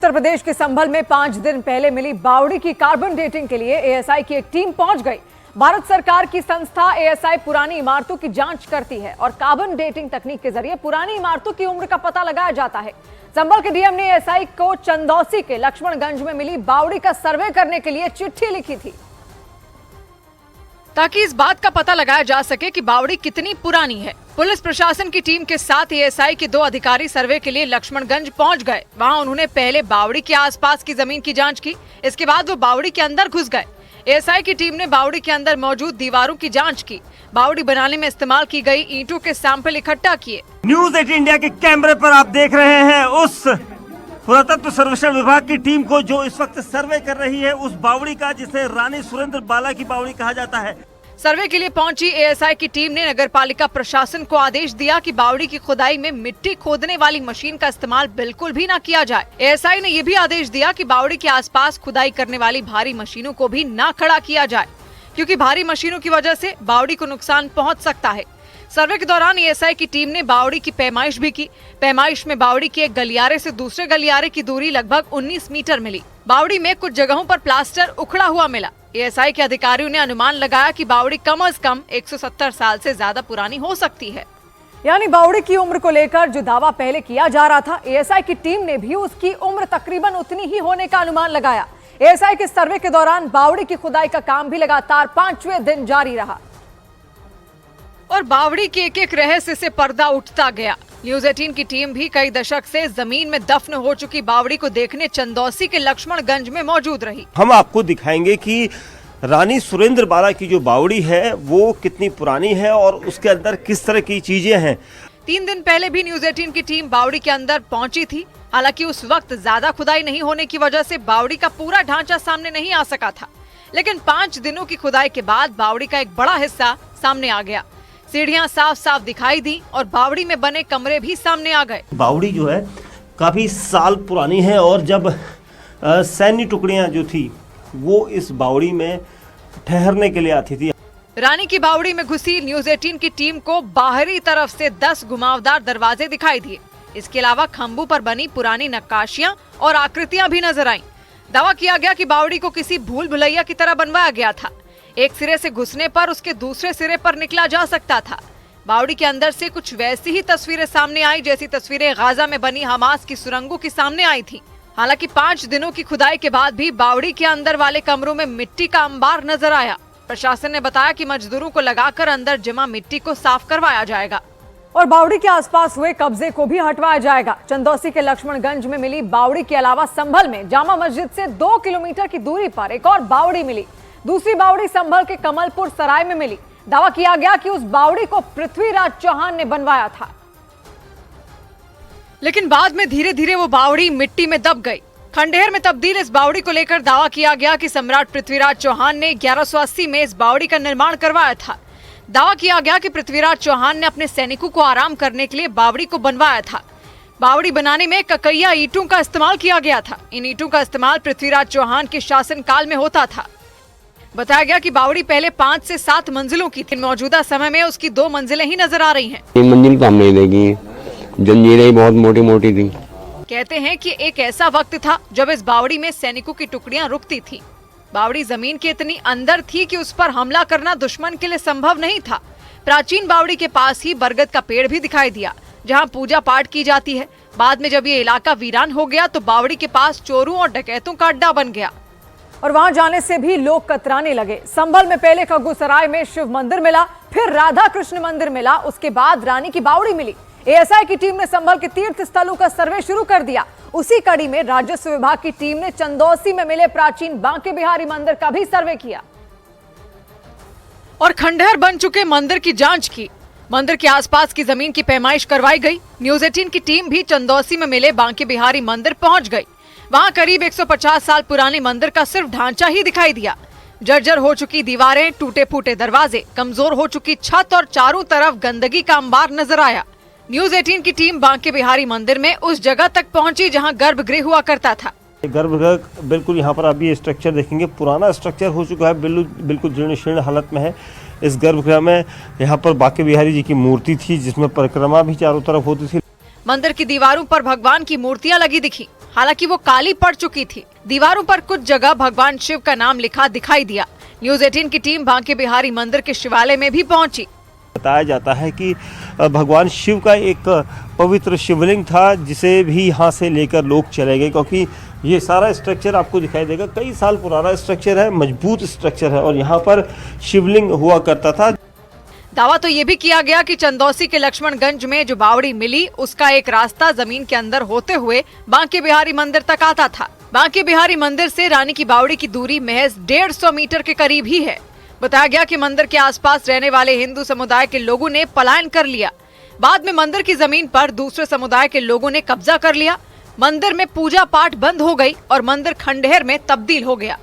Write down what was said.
उत्तर प्रदेश के संभल में 5 दिन पहले मिली बावड़ी की कार्बन डेटिंग के लिए एएसआई की एक टीम पहुंच गई। भारत सरकार की संस्था एएसआई पुरानी इमारतों की जांच करती है और कार्बन डेटिंग तकनीक के जरिए पुरानी इमारतों की उम्र का पता लगाया जाता है। संभल के डीएम ने एएसआई को चंदौसी के लक्ष्मणगंज में मिली बावड़ी का सर्वे करने के लिए चिट्ठी लिखी थी, ताकि इस बात का पता लगाया जा सके कि बावड़ी कितनी पुरानी है। पुलिस प्रशासन की टीम के साथ एएसआई के 2 अधिकारी सर्वे के लिए लक्ष्मणगंज पहुंच गए। वहां उन्होंने पहले बावड़ी के आसपास की जमीन की जांच की, इसके बाद वो बावड़ी के अंदर घुस गए। एएसआई की टीम ने बावड़ी के अंदर मौजूद दीवारों की जांच की। बावड़ी बनाने में इस्तेमाल की गई ईंटों के सैंपल इकट्ठा किए। न्यूज 18 इंडिया के कैमरे पर आप देख रहे हैं उस पुरातत्व सर्वेक्षण विभाग की टीम को जो इस वक्त सर्वे कर रही है उस बावड़ी का, जिसे रानी सुरेंद्र बाला की बावड़ी कहा जाता है। सर्वे के लिए पहुंची एएसआई की टीम ने नगरपालिका प्रशासन को आदेश दिया कि बावड़ी की खुदाई में मिट्टी खोदने वाली मशीन का इस्तेमाल बिल्कुल भी न किया जाए। एएसआई ने यह भी आदेश दिया कि बावड़ी के आसपास खुदाई करने वाली भारी मशीनों को भी न खड़ा किया जाए, क्योंकि भारी मशीनों की वजह से बावड़ी को नुकसान पहुंच सकता है। सर्वे के दौरान एएसआई की टीम ने बावड़ी की पैमाइश भी की। पैमाइश में बावड़ी के एक गलियारे से दूसरे गलियारे की दूरी लगभग 19 मीटर मिली। बावड़ी में कुछ जगहों पर प्लास्टर उखड़ा हुआ मिला। एएसआई के अधिकारियों ने अनुमान लगाया कि बावड़ी कम से कम 170 साल से ज्यादा पुरानी हो सकती है। यानी बावड़ी की उम्र को लेकर जो दावा पहले किया जा रहा था, एएसआई की टीम ने भी उसकी उम्र तकरीबन उतनी ही होने का अनुमान लगाया। एएसआई के सर्वे के दौरान बावड़ी की खुदाई का काम भी लगातार 5वें दिन जारी रहा और बावड़ी के एक रहस्य से पर्दा उठता गया। न्यूज 18 की टीम भी कई दशक से जमीन में दफन हो चुकी बावड़ी को देखने चंदौसी के लक्ष्मणगंज में मौजूद रही। हम आपको दिखाएंगे कि रानी सुरेंद्र बाला की जो बावड़ी है वो कितनी पुरानी है और उसके अंदर किस तरह की चीजें हैं। 3 दिन पहले भी न्यूज 18 की टीम बावड़ी के अंदर पहुंची थी। हालांकि उस वक्त ज्यादा खुदाई नहीं होने की वजह से बावड़ी का पूरा ढांचा सामने नहीं आ सका था, लेकिन 5 दिनों की खुदाई के बाद बावड़ी का एक बड़ा हिस्सा सामने आ गया। सीढ़ियां साफ साफ दिखाई दी और बावड़ी में बने कमरे भी सामने आ गए। बावड़ी जो है काफी साल पुरानी है और जब सैन्य टुकड़ियां जो थी वो इस बावड़ी में ठहरने के लिए आती थी। रानी की बावड़ी में घुसी न्यूज 18 की टीम को बाहरी तरफ से 10 घुमावदार दरवाजे दिखाई दिए। इसके अलावा खंभों पर बनी पुरानी नक्काशियां और आकृतियां भी नजर आईं। दावा किया गया कि बावड़ी को किसी भूल भुलैया की तरह बनवाया गया था। एक सिरे से घुसने पर उसके दूसरे सिरे पर निकला जा सकता था। बावड़ी के अंदर से कुछ वैसी ही तस्वीरें सामने आई जैसी तस्वीरें गाजा में बनी हमास की सुरंगों की सामने आई थी। हालांकि 5 दिनों की खुदाई के बाद भी बावड़ी के अंदर वाले कमरों में मिट्टी का अंबार नजर आया। प्रशासन ने बताया कि मजदूरों को लगाकर अंदर जमा मिट्टी को साफ करवाया जाएगा और बावड़ी के आसपास हुए कब्जे को भी हटवाया जाएगा। चंदौसी के लक्ष्मणगंज में मिली बावड़ी के अलावा संभल में जामा मस्जिद से 2 किलोमीटर की दूरी पर एक और बावड़ी मिली। दूसरी बावड़ी संभल के कमलपुर सराय में मिली। दावा किया गया कि उस बावड़ी को पृथ्वीराज चौहान ने बनवाया था, लेकिन बाद में धीरे धीरे वो बावड़ी मिट्टी में दब गई। खंडहर में तब्दील इस बावड़ी को लेकर दावा किया गया कि सम्राट पृथ्वीराज चौहान ने 1180 में इस बावड़ी का निर्माण करवाया था। दावा किया गया कि पृथ्वीराज चौहान ने अपने सैनिकों को आराम करने के लिए बावड़ी को बनवाया था। बावड़ी बनाने में ककैया ईंटों का इस्तेमाल किया गया था। इन ईंटों का इस्तेमाल पृथ्वीराज चौहान के शासनकाल में होता था। बताया गया कि बावड़ी पहले 5 से 7 मंजिलों की थी। मौजूदा समय में उसकी 2 मंजिलें ही नजर आ रही हैं। 3 मंजिल तो हम नहीं देखी, जंजीरें बहुत मोटी मोटी थी। कहते हैं कि एक ऐसा वक्त था जब इस बावड़ी में सैनिकों की टुकड़ियां रुकती थी। बावड़ी जमीन के इतनी अंदर थी कि उस पर हमला करना दुश्मन के लिए संभव नहीं था। प्राचीन बावड़ी के पास ही बरगद का पेड़ भी दिखाई दिया, जहां पूजा पाठ की जाती है। बाद में जब ये इलाका वीरान हो गया तो बावड़ी के पास चोरों और डकैतों का अड्डा बन गया और वहां जाने से भी लोग कतराने लगे। संभल में पहले खग्गूसराय में शिव मंदिर मिला, फिर राधा कृष्ण मंदिर मिला, उसके बाद रानी की बावड़ी मिली। एएसआई की टीम ने संभल के तीर्थ स्थलों का सर्वे शुरू कर दिया। उसी कड़ी में राजस्व विभाग की टीम ने चंदौसी में मिले प्राचीन बांके बिहारी मंदिर का भी सर्वे किया और खंडहर बन चुके मंदिर की जांच की। मंदिर के आसपास की जमीन की पैमाइश करवाई गई। न्यूज 18 की टीम भी चंदौसी में मिले बांके बिहारी मंदिर पहुंच गई। वहां करीब 150 साल पुराने मंदिर का सिर्फ ढांचा ही दिखाई दिया। जर्जर हो चुकी दीवारें, टूटे फूटे दरवाजे, कमजोर हो चुकी छत और चारों तरफ गंदगी का अंबार नजर आया। न्यूज 18 की टीम बांके बिहारी मंदिर में उस जगह तक पहुंची जहां गर्भगृह हुआ करता था। गर्भगृह बिल्कुल यहाँ पर आप ये स्ट्रक्चर देखेंगे, पुराना स्ट्रक्चर हो चुका है, बिल्कुल जीर्ण शीर्ण हालत में है। इस गर्भगृह में यहाँ पर बांके बिहारी जी की मूर्ति थी, जिसमें परिक्रमा भी चारों तरफ होती थी। मंदिर की दीवारों पर भगवान की मूर्तियां लगी दिखी। हालांकि वो काली पड़ चुकी थी। दीवारों पर कुछ जगह भगवान शिव का नाम लिखा दिखाई दिया। न्यूज़ 18 की टीम बांके बिहारी मंदिर के शिवालय में भी पहुंची। बताया जाता है कि भगवान शिव का एक पवित्र शिवलिंग था, जिसे भी यहाँ से लेकर लोग चले गए, क्योंकि ये सारा स्ट्रक्चर आपको दिखाई देगा, कई साल पुराना स्ट्रक्चर है, मजबूत स्ट्रक्चर है और यहाँ पर शिवलिंग हुआ करता था। दावा तो ये भी किया गया कि चंदौसी के लक्ष्मणगंज में जो बावड़ी मिली उसका एक रास्ता जमीन के अंदर होते हुए बांके बिहारी मंदिर तक आता था। बांके बिहारी मंदिर से रानी की बावड़ी की दूरी महज 150 मीटर के करीब ही है। बताया गया कि मंदिर के आसपास रहने वाले हिंदू समुदाय के लोगों ने पलायन कर लिया। बाद में मंदिर की जमीन पर दूसरे समुदाय के लोगों ने कब्जा कर लिया। मंदिर में पूजा पाठ बंद हो गई और मंदिर खंडहर में तब्दील हो गया।